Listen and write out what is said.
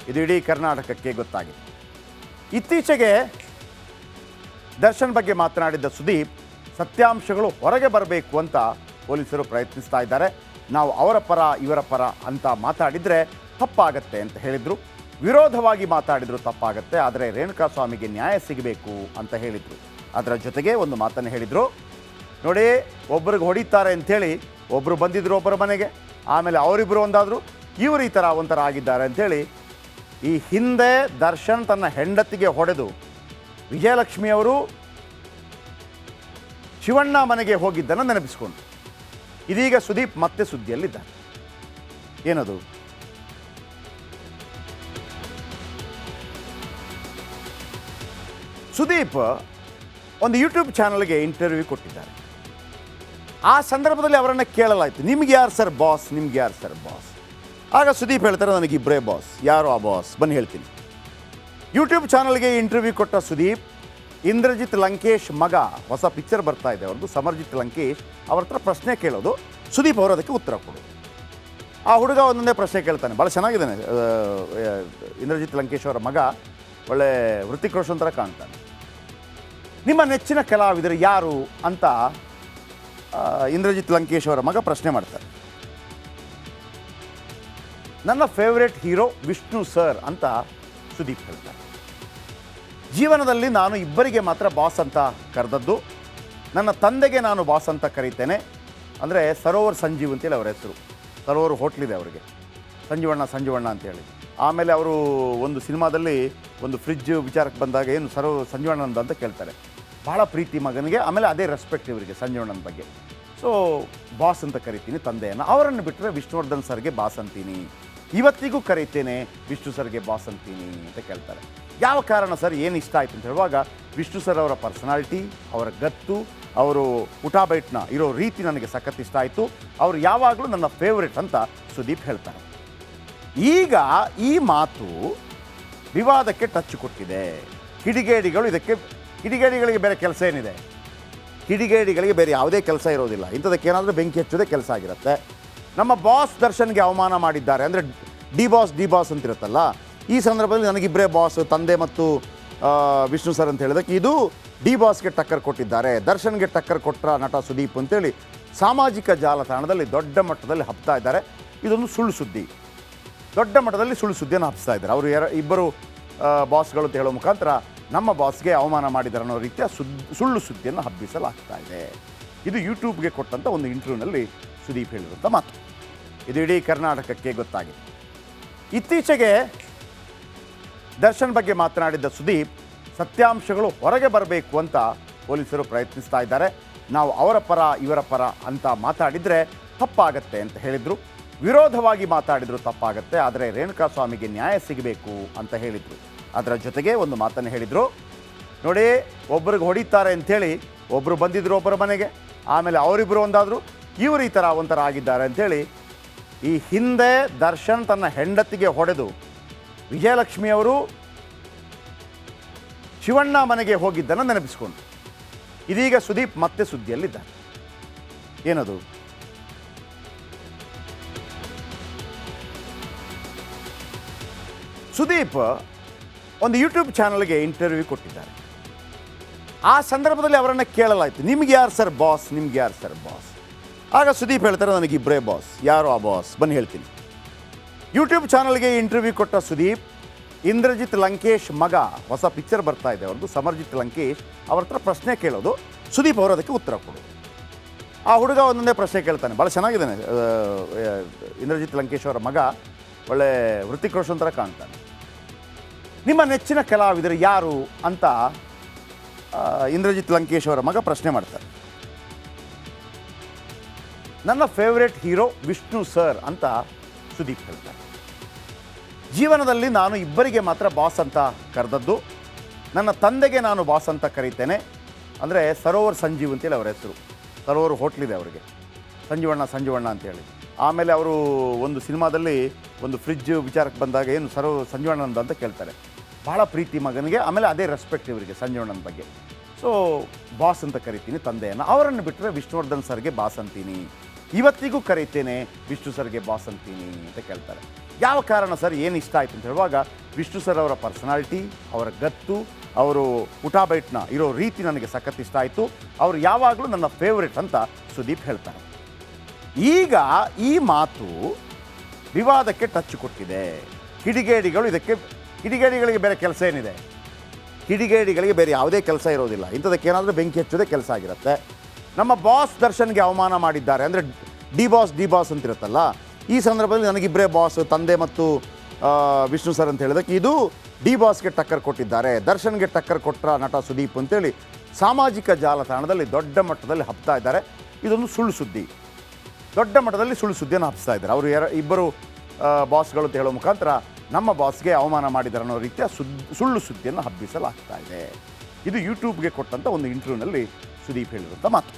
ಇದು ಇಡೀ ಕರ್ನಾಟಕಕ್ಕೆ ಗೊತ್ತಾಗಿದೆ. ಇತ್ತೀಚೆಗೆ ದರ್ಶನ್ ಬಗ್ಗೆ ಮಾತನಾಡಿದ್ದ ಸುದೀಪ್ ಸತ್ಯಾಂಶಗಳು ಹೊರಗೆ ಬರಬೇಕು ಅಂತ ಪೊಲೀಸರು ಪ್ರಯತ್ನಿಸ್ತಾ ಇದ್ದಾರೆ. ನಾವು ಅವರ ಪರ ಇವರ ಪರ ಅಂತ ಮಾತಾಡಿದರೆ ತಪ್ಪಾಗತ್ತೆ ಅಂತ ಹೇಳಿದರು. ವಿರೋಧವಾಗಿ ಮಾತಾಡಿದ್ರು ತಪ್ಪಾಗತ್ತೆ, ಆದರೆ ರೇಣುಕಾಸ್ವಾಮಿಗೆ ನ್ಯಾಯ ಸಿಗಬೇಕು ಅಂತ ಹೇಳಿದರು. ಅದರ ಜೊತೆಗೆ ಒಂದು ಮಾತನ್ನು ಹೇಳಿದರು, ನೋಡಿ ಒಬ್ರಿಗೆ ಹೊಡಿತಾರೆ ಅಂಥೇಳಿ ಒಬ್ಬರು ಬಂದಿದ್ದರು ಒಬ್ಬರ ಮನೆಗೆ, ಆಮೇಲೆ ಅವರಿಬ್ಬರು ಒಂದಾದರು, ಇವರು ಈ ಥರ ಒಂಥರ ಆಗಿದ್ದಾರೆ ಅಂಥೇಳಿ ಈ ಹಿಂದೆ ದರ್ಶನ್ ತನ್ನ ಹೆಂಡತಿಗೆ ಹೊಡೆದು ವಿಜಯಲಕ್ಷ್ಮಿಯವರು ಶಿವಣ್ಣ ಮನೆಗೆ ಹೋಗಿದ್ದನ್ನು ನೆನಪಿಸ್ಕೊಂಡು ಇದೀಗ ಸುದೀಪ್ ಮತ್ತೆ ಸುದ್ದಿಯಲ್ಲಿದ್ದಾರೆ. ಏನದು? ಸುದೀಪ್ ಒಂದು ಯೂಟ್ಯೂಬ್ ಚಾನಲ್ಗೆ ಇಂಟರ್ವ್ಯೂ ಕೊಟ್ಟಿದ್ದಾರೆ. ಆ ಸಂದರ್ಭದಲ್ಲಿ ಅವರನ್ನು ಕೇಳಲಾಯಿತು, ನಿಮ್ಗೆ ಯಾರು ಸರ್ ಬಾಸ್, ನಿಮ್ಗೆ ಯಾರು ಸರ್ ಬಾಸ್? ಆಗ ಸುದೀಪ್ ಹೇಳ್ತಾರೆ, ನನಗೆ ಇಬ್ಬರೇ ಬಾಸ್. ಯಾರು ಆ ಬಾಸ್? ಬನ್ನಿ ಹೇಳ್ತೀನಿ. ಯೂಟ್ಯೂಬ್ ಚಾನಲ್ಗೆ ಇಂಟರ್ವ್ಯೂ ಕೊಟ್ಟ ಸುದೀಪ್ ಇಂದ್ರಜಿತ್ ಲಂಕೇಶ್ ಮಗ, ಹೊಸ ಪಿಕ್ಚರ್ ಬರ್ತಾ ಇದೆ ಅವ್ರದ್ದು, ಸಮರ್ಜಿತ್ ಲಂಕೇಶ್, ಅವ್ರ ಹತ್ರ ಪ್ರಶ್ನೆ ಕೇಳೋದು, ಸುದೀಪ್ ಅವರು ಅದಕ್ಕೆ ಉತ್ತರ ಕೊಡೋದು. ಆ ಹುಡುಗ ಒಂದೊಂದೇ ಪ್ರಶ್ನೆ ಕೇಳ್ತಾನೆ, ಭಾಳ ಚೆನ್ನಾಗಿದ್ದಾನೆ. ಇಂದ್ರಜಿತ್ ಲಂಕೇಶ್ ಅವರ ಮಗ ಒಳ್ಳೆ ಹೃತಿಕ್ ರೋಷನ್ ಥರ ಕಾಣ್ತಾನೆ. ನಿಮ್ಮ ನೆಚ್ಚಿನ ಕಲಾವಿದರು ಯಾರು ಅಂತ ಇಂದ್ರಜಿತ್ ಲಂಕೇಶ್ ಅವರ ಮಗ ಪ್ರಶ್ನೆ ಮಾಡ್ತಾರೆ. ನನ್ನ ಫೇವ್ರೆಟ್ ಹೀರೋ ವಿಷ್ಣು ಸರ್ ಅಂತ ಸುದೀಪ್ ಹೇಳ್ತಾರೆ. ಜೀವನದಲ್ಲಿ ನಾನು ಇಬ್ಬರಿಗೆ ಮಾತ್ರ ಬಾಸ್ ಅಂತ ಕರೆದದ್ದು, ನನ್ನ ತಂದೆಗೆ ನಾನು ಬಾಸ್ ಅಂತ ಕರೀತೇನೆ. ಅಂದರೆ ಸರೋವರ್ ಸಂಜೀವ್ ಅಂತೇಳಿ ಅವರ ಹೆಸರು, ಸರೋವರ್ ಹೋಟ್ಲಿದೆ ಅವರಿಗೆ, ಸಂಜೀವಣ್ಣ ಅಂತೇಳಿ. ಆಮೇಲೆ ಅವರು ಒಂದು ಸಿನಿಮಾದಲ್ಲಿ ಒಂದು ಫ್ರಿಡ್ಜ್ ವಿಚಾರಕ್ಕೆ ಬಂದಾಗ ಏನು ಸಂಜೀವಣ್ಣನದ ಅಂತ ಕೇಳ್ತಾರೆ. ಭಾಳ ಪ್ರೀತಿ ಮಗನಿಗೆ, ಆಮೇಲೆ ಅದೇ ರೆಸ್ಪೆಕ್ಟ್ ಇವರಿಗೆ ಸಂಜೀವಣ್ಣನ ಬಗ್ಗೆ. ಸೊ ಬಾಸ್ ಅಂತ ಕರಿತೀನಿ ತಂದೆಯನ್ನು. ಅವರನ್ನು ಬಿಟ್ಟರೆ ವಿಷ್ಣುವರ್ಧನ್ ಸರ್ಗೆ ಬಾಸ್ ಅಂತೀನಿ, ಇವತ್ತಿಗೂ ಕರೀತೇನೆ ವಿಷ್ಣು ಸರ್ಗೆ ಬಾಸ್ ಅಂತೀನಿ ಅಂತ ಕೇಳ್ತಾರೆ. ಯಾವ ಕಾರಣ ಸರ್, ಏನು ಇಷ್ಟ ಆಯಿತು ಅಂತ ಹೇಳುವಾಗ, ವಿಷ್ಣು ಸರ್ ಅವರ ಪರ್ಸನಾಲಿಟಿ, ಅವರ ಗತ್ತು, ಅವರು ಬೈಟ್ನ ಇರೋ ರೀತಿ ನನಗೆ ಸಖತ್ ಇಷ್ಟ ಆಯಿತು, ಅವರು ಯಾವಾಗಲೂ ನನ್ನ ಫೇವ್ರೆಟ್ ಅಂತ ಸುದೀಪ್ ಹೇಳ್ತಾರೆ. ಈಗ ಈ ಮಾತು ವಿವಾದಕ್ಕೆ ಟಚ್ ಕೊಟ್ಟಿದೆ. ಕಿಡಿಗೇಡಿಗಳಿಗೆ ಬೇರೆ ಕೆಲಸ ಏನಿದೆ? ಕಿಡಿಗೇಡಿಗಳಿಗೆ ಬೇರೆ ಯಾವುದೇ ಕೆಲಸ ಇರೋದಿಲ್ಲ, ಇಂಥದಕ್ಕೆ ಏನಾದರೂ ಬೆಂಕಿ ಹಚ್ಚೋದೇ ಕೆಲಸ ಆಗಿರುತ್ತೆ. ನಮ್ಮ ಬಾಸ್ ದರ್ಶನ್ಗೆ ಅವಮಾನ ಮಾಡಿದ್ದಾರೆ ಅಂದರೆ ಡಿ ಬಾಸ್ ಅಂತಿರುತ್ತಲ್ಲ, ಈ ಸಂದರ್ಭದಲ್ಲಿ ನನಗಿಬ್ಬರೇ ಬಾಸ್, ತಂದೆ ಮತ್ತು ವಿಷ್ಣು ಸರ್ ಅಂತ ಹೇಳಿದಕ್ಕೆ ಇದು ಡಿ ಬಾಸ್ಗೆ ಟಕ್ಕರ್ ಕೊಟ್ಟಿದ್ದಾರೆ, ದರ್ಶನ್ಗೆ ಟಕ್ಕರ್ ಕೊಟ್ಟ ನಟ ಸುದೀಪ್ ಅಂತೇಳಿ ಸಾಮಾಜಿಕ ಜಾಲತಾಣದಲ್ಲಿ ದೊಡ್ಡ ಮಟ್ಟದಲ್ಲಿ ಹಬ್ತಾ ಇದ್ದಾರೆ. ಇದೊಂದು ಸುಳ್ಳು ಸುದ್ದಿ, ದೊಡ್ಡ ಮಟ್ಟದಲ್ಲಿ ಸುಳ್ಳು ಸುದ್ದಿಯನ್ನು ಹಬ್ಸ್ತಾ ಇದ್ದಾರೆ. ಅವರು ಇಬ್ಬರು ಬಾಸ್ಗಳು ಅಂತ ಹೇಳೋ ಮುಖಾಂತರ ನಮ್ಮ ಬಾಸ್ಗೆ ಅವಮಾನ ಮಾಡಿದ್ದಾರೆ ಅನ್ನೋ ರೀತಿಯ ಸುಳ್ಳು ಸುದ್ದಿಯನ್ನು ಹಬ್ಬಿಸಲಾಗ್ತಾ ಇದೆ. ಇದು ಯೂಟ್ಯೂಬ್ಗೆ ಕೊಟ್ಟಂಥ ಒಂದು ಇಂಟರ್ವ್ಯೂನಲ್ಲಿ ಸುದೀಪ್ ಹೇಳಿರುವಂಥ ಮಾತು. ಇದು ಇಡೀ ಕರ್ನಾಟಕಕ್ಕೆ ಗೊತ್ತಾಗಿದೆ. ಇತ್ತೀಚೆಗೆ ದರ್ಶನ್ ಬಗ್ಗೆ ಮಾತನಾಡಿದ್ದ ಸುದೀಪ್ ಸತ್ಯಾಂಶಗಳು ಹೊರಗೆ ಬರಬೇಕು ಅಂತ ಪೊಲೀಸರು ಪ್ರಯತ್ನಿಸ್ತಾ ಇದ್ದಾರೆ. ನಾವು ಅವರ ಪರ ಇವರ ಪರ ಅಂತ ಮಾತಾಡಿದರೆ ತಪ್ಪಾಗತ್ತೆ ಅಂತ ಹೇಳಿದರು. ವಿರೋಧವಾಗಿ ಮಾತಾಡಿದ್ರು ತಪ್ಪಾಗತ್ತೆ, ಆದರೆ ರೇಣುಕಾಸ್ವಾಮಿಗೆ ನ್ಯಾಯ ಸಿಗಬೇಕು ಅಂತ ಹೇಳಿದರು. ಅದರ ಜೊತೆಗೆ ಒಂದು ಮಾತನ್ನು ಹೇಳಿದರು, ನೋಡಿ ಒಬ್ರಿಗೆ ಹೊಡಿತಾರೆ ಅಂಥೇಳಿ ಒಬ್ಬರು ಬಂದಿದ್ದರು ಒಬ್ಬರ ಮನೆಗೆ, ಆಮೇಲೆ ಅವರಿಬ್ಬರು ಒಂದಾದರು, ಇವರು ಈ ಥರ ಒಂಥರ ಆಗಿದ್ದಾರೆ ಅಂಥೇಳಿ ಈ ಹಿಂದೆ ದರ್ಶನ್ ತನ್ನ ಹೆಂಡತಿಗೆ ಹೊಡೆದು ವಿಜಯಲಕ್ಷ್ಮಿಯವರು ಶಿವಣ್ಣ ಮನೆಗೆ ಹೋಗಿದ್ದನ್ನು ನೆನಪಿಸ್ಕೊಂಡು ಇದೀಗ ಸುದೀಪ್ ಮತ್ತೆ ಸುದ್ದಿಯಲ್ಲಿದ್ದಾರೆ. ಏನದು? ಸುದೀಪ್ ಒಂದು ಯೂಟ್ಯೂಬ್ ಚಾನಲ್ಗೆ ಇಂಟರ್ವ್ಯೂ ಕೊಟ್ಟಿದ್ದಾರೆ. ಆ ಸಂದರ್ಭದಲ್ಲಿ ಅವರನ್ನು ಕೇಳಲಾಯಿತು, ನಿಮ್ಗೆ ಯಾರು ಸರ್ ಬಾಸ್, ನಿಮ್ಗೆ ಯಾರು ಸರ್ ಬಾಸ್? ಆಗ ಸುದೀಪ್ ಹೇಳ್ತಾರೆ, ನನಗೆ ಇಬ್ಬರೇ ಬಾಸ್. ಯಾರು ಆ ಬಾಸ್? ಬನ್ನಿ ಹೇಳ್ತೀನಿ. ಯೂಟ್ಯೂಬ್ ಚಾನಲ್ಗೆ ಇಂಟರ್ವ್ಯೂ ಕೊಟ್ಟ ಸುದೀಪ್ ಇಂದ್ರಜಿತ್ ಲಂಕೇಶ್ ಮಗ, ಹೊಸ ಪಿಕ್ಚರ್ ಬರ್ತಾ ಇದೆ ಅವ್ರದ್ದು, ಸಮರ್ಜಿತ್ ಲಂಕೇಶ್, ಅವ್ರ ಹತ್ರ ಪ್ರಶ್ನೆ ಕೇಳೋದು, ಸುದೀಪ್ ಅವರು ಅದಕ್ಕೆ ಉತ್ತರ ಕೊಡೋದು. ಆ ಹುಡುಗ ಒಂದೊಂದೇ ಪ್ರಶ್ನೆ ಕೇಳ್ತಾನೆ, ಭಾಳ ಚೆನ್ನಾಗಿದ್ದಾನೆ. ಇಂದ್ರಜಿತ್ ಲಂಕೇಶ್ ಅವರ ಮಗ ಒಳ್ಳೆ ಹೃತಿಕ್ ರೋಷನ್ ಥರ ಕಾಣ್ತಾನೆ. ನಿಮ್ಮ ನೆಚ್ಚಿನ ಕಲಾವಿದರು ಯಾರು ಅಂತ ಇಂದ್ರಜಿತ್ ಲಂಕೇಶ್ ಅವರ ಮಗ ಪ್ರಶ್ನೆ ಮಾಡ್ತಾರೆ. ನನ್ನ ಫೇವ್ರೆಟ್ ಹೀರೋ ವಿಷ್ಣು ಸರ್ ಅಂತ ಸುದೀಪ್ ಹೇಳ್ತಾರೆ. ಜೀವನದಲ್ಲಿ ನಾನು ಇಬ್ಬರಿಗೆ ಮಾತ್ರ ಬಾಸ್ ಅಂತ ಕರೆದದ್ದು, ನನ್ನ ತಂದೆಗೆ ನಾನು ಬಾಸ್ ಅಂತ ಕರೀತೇನೆ. ಅಂದರೆ ಸರೋವರ್ ಸಂಜೀವ್ ಅಂತೇಳಿ ಅವರ ಹೆಸರು, ಸರೋವರ್ ಹೋಟ್ಲಿದೆ ಅವರಿಗೆ, ಸಂಜೀವಣ್ಣ ಅಂತೇಳಿ. ಆಮೇಲೆ ಅವರು ಒಂದು ಸಿನಿಮಾದಲ್ಲಿ ಒಂದು ಫ್ರಿಡ್ಜ್ ವಿಚಾರಕ್ಕೆ ಬಂದಾಗ ಏನು ಸಂಜೀವಣ್ಣನದ ಅಂತ ಕೇಳ್ತಾರೆ. ಭಾಳ ಪ್ರೀತಿ ಮಗನಿಗೆ, ಆಮೇಲೆ ಅದೇ ರೆಸ್ಪೆಕ್ಟ್ ಇವರಿಗೆ ಸಂಜೀವಣ್ಣನ ಬಗ್ಗೆ. ಸೊ ಬಾಸ್ ಅಂತ ಕರಿತೀನಿ ತಂದೆಯನ್ನು. ಅವರನ್ನು ಬಿಟ್ಟರೆ ವಿಷ್ಣುವರ್ಧನ್ ಸರ್ಗೆ ಬಾಸ್ ಅಂತೀನಿ, ಇವತ್ತಿಗೂ ಕರೀತೇನೆ ವಿಷ್ಣು ಸರ್ಗೆ ಬಾಸ್ ಅಂತೀನಿ ಅಂತ ಕೇಳ್ತಾರೆ. ಯಾವ ಕಾರಣ ಸರ್, ಏನು ಇಷ್ಟ ಆಯಿತು ಅಂತ ಹೇಳುವಾಗ ವಿಷ್ಣು ಸರ್ ಅವರ ಪರ್ಸನಾಲಿಟಿ, ಅವರ ಗತ್ತು, ಅವರು ಬೈಟ್ನ ಇರೋ ರೀತಿ ನನಗೆ ಸಖತ್ ಇಷ್ಟ ಆಯಿತು. ಅವರು ಯಾವಾಗಲೂ ನನ್ನ ಫೇವ್ರೆಟ್ ಅಂತ ಸುದೀಪ್ ಹೇಳ್ತಾರೆ. ಈಗ ಈ ಮಾತು ವಿವಾದಕ್ಕೆ ಟಚ್ ಕೊಟ್ಟಿದೆ. ಕಿಡಿಗೇಡಿಗಳಿಗೆ ಬೇರೆ ಕೆಲಸ ಏನಿದೆ? ಕಿಡಿಗೇಡಿಗಳಿಗೆ ಬೇರೆ ಯಾವುದೇ ಕೆಲಸ ಇರೋದಿಲ್ಲ. ಇಂಥದಕ್ಕೆ ಏನಾದರೂ ಬೆಂಕಿ ಹಚ್ಚೋದೇ ಕೆಲಸ ಆಗಿರುತ್ತೆ. ನಮ್ಮ ಬಾಸ್ ದರ್ಶನ್ಗೆ ಅವಮಾನ ಮಾಡಿದ್ದಾರೆ ಅಂದರೆ ಡಿ ಬಾಸ್ ಅಂತಿರುತ್ತಲ್ಲ, ಈ ಸಂದರ್ಭದಲ್ಲಿ ನನಗಿಬ್ಬರೇ ಬಾಸ್, ತಂದೆ ಮತ್ತು ವಿಷ್ಣು ಸರ್ ಅಂತ ಹೇಳಿದಕ್ಕೆ ಇದು ಡಿ ಬಾಸ್ಗೆ ಟಕ್ಕರ್ ಕೊಟ್ಟಿದ್ದಾರೆ, ದರ್ಶನ್ಗೆ ಟಕ್ಕರ್ ಕೊಟ್ಟ ನಟ ಸುದೀಪ್ ಅಂತೇಳಿ ಸಾಮಾಜಿಕ ಜಾಲತಾಣದಲ್ಲಿ ದೊಡ್ಡ ಮಟ್ಟದಲ್ಲಿ ಹಬ್ತಾ ಇದ್ದಾರೆ. ಇದೊಂದು ಸುಳ್ಳು ಸುದ್ದಿ, ದೊಡ್ಡ ಮಟ್ಟದಲ್ಲಿ ಸುಳ್ಳು ಸುದ್ದಿಯನ್ನು ಹಬ್ಸ್ತಾ ಇದ್ದಾರೆ. ಅವರು ಇಬ್ಬರು ಬಾಸ್ಗಳು ಅಂತ ಹೇಳೋ ಮುಖಾಂತರ ನಮ್ಮ ಬಾಸ್ಗೆ ಅವಮಾನ ಮಾಡಿದ್ದಾರೆ ಅನ್ನೋ ರೀತಿಯ ಸುಳ್ಳು ಸುದ್ದಿಯನ್ನು ಹಬ್ಬಿಸಲಾಗ್ತಾ ಇದೆ. ಇದು ಯೂಟ್ಯೂಬ್ಗೆ ಕೊಟ್ಟಂಥ ಒಂದು ಇಂಟರ್ವ್ಯೂನಲ್ಲಿ ಸುದೀಪ್ ಹೇಳಿರುವಂಥ ಮಾತು.